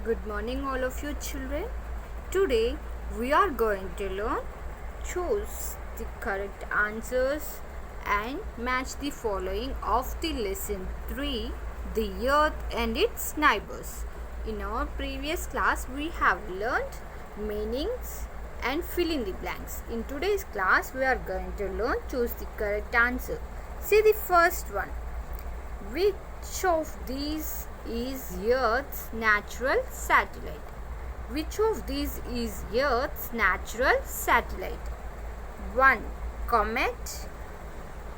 Good morning, all of you children. Today we are going to learn choose the correct answers and match the following of the lesson 3, the earth and its neighbors. In our previous class we have learned meanings and fill in the blanks. In today's class we are going to learn choose the correct answer. See the first one. Which of these is Earth's natural satellite? Which of these is Earth's natural satellite? 1. Comet,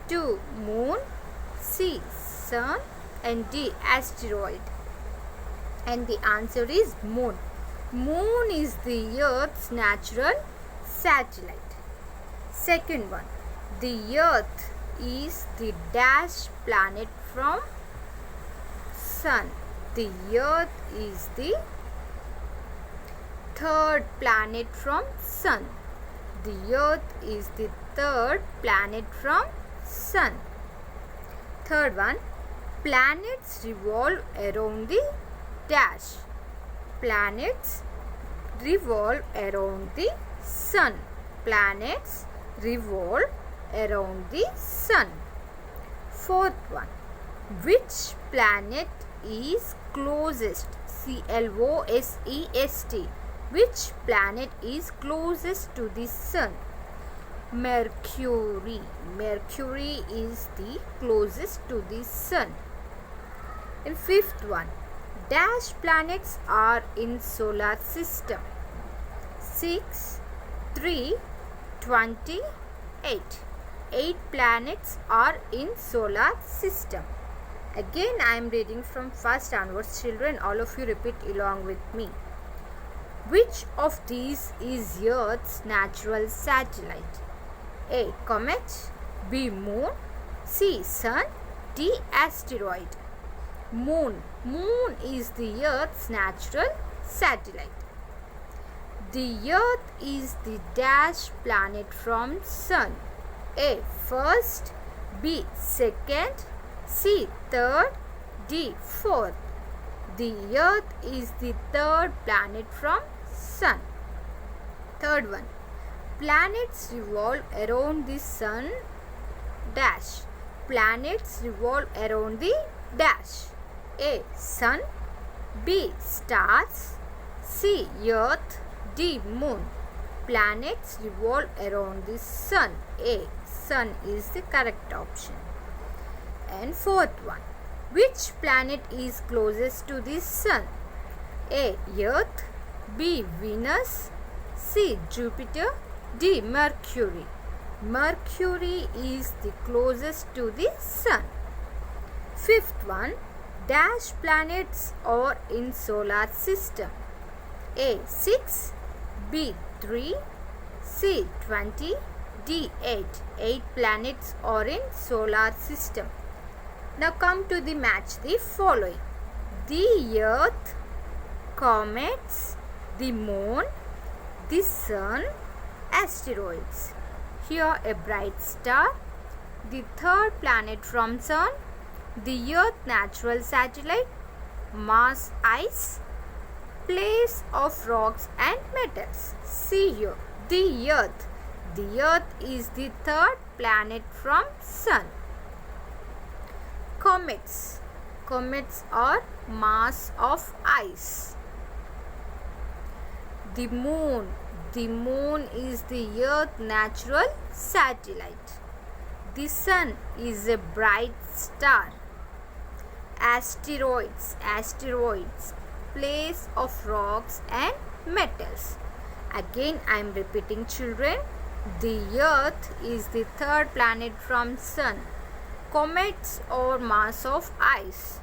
2. Moon, C. Sun, and D. Asteroid. And the answer is Moon. Moon is the Earth's natural satellite. Second one. The Earth is the dash planet from Sun. The Earth is the third planet from Sun. The Earth is the third planet from Sun. Third one. Planets revolve around the dash. Planets revolve around the Sun. Planets revolve around the Sun. Fourth one. Which planet is closest? CLOSEST. Which planet is closest to the Sun? Mercury. Mercury is the closest to the Sun. And fifth one. Dash planets are in solar system. 6, 3, 28. 8 planets are in solar system. Again I am reading from first onwards. Children, all of you repeat along with me. Which of these is Earth's natural satellite? A. Comet, B. Moon, C. Sun, D. Asteroid. Moon. Moon is the Earth's natural satellite. The Earth is the dash planet from Sun. A. First, B. Second, C. Third, D. Fourth. The Earth is the third planet from Sun. Third one. Planets revolve around the Sun dash. Planets revolve around the dash. A. Sun, B. Stars, C. Earth, D. Moon. Planets revolve around the Sun. A. Sun is the correct option. And fourth one. Which planet is closest to the Sun? A. Earth, B. Venus, C. Jupiter, D. Mercury. Mercury is the closest to the Sun. Fifth one. Dash planets are in solar system. A. 6, B. 3, C. 20, D. 8. 8 planets are in solar system. Now come to the match the following. The Earth, comets, the Moon, the Sun, asteroids. Here a bright star, the third planet from Sun, the Earth natural satellite, Mars ice, place of rocks and metals. See here, the Earth. The Earth is the third planet from Sun. Comets. Comets are mass of ice. The Moon. The Moon is the Earth natural satellite. The Sun is a bright star. Asteroids. Asteroids. Place of rocks and metals. Again I am repeating, children. The Earth is the third planet from Sun. Comets are mass of ice.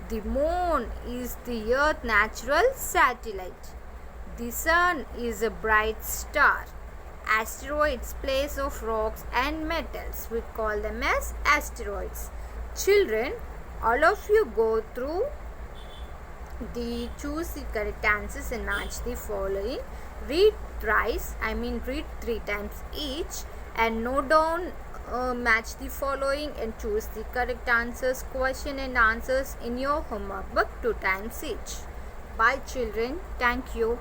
The Moon is the Earth natural satellite. The Sun is a bright star. Asteroids, place of rocks and metals. We call them as asteroids. Children, all of you go through the choose the correct answers and match the following. Read thrice, read 3 times each, and note down match the following and choose the correct answers, question and answers in your homework book 2 times each. Bye children. Thank you.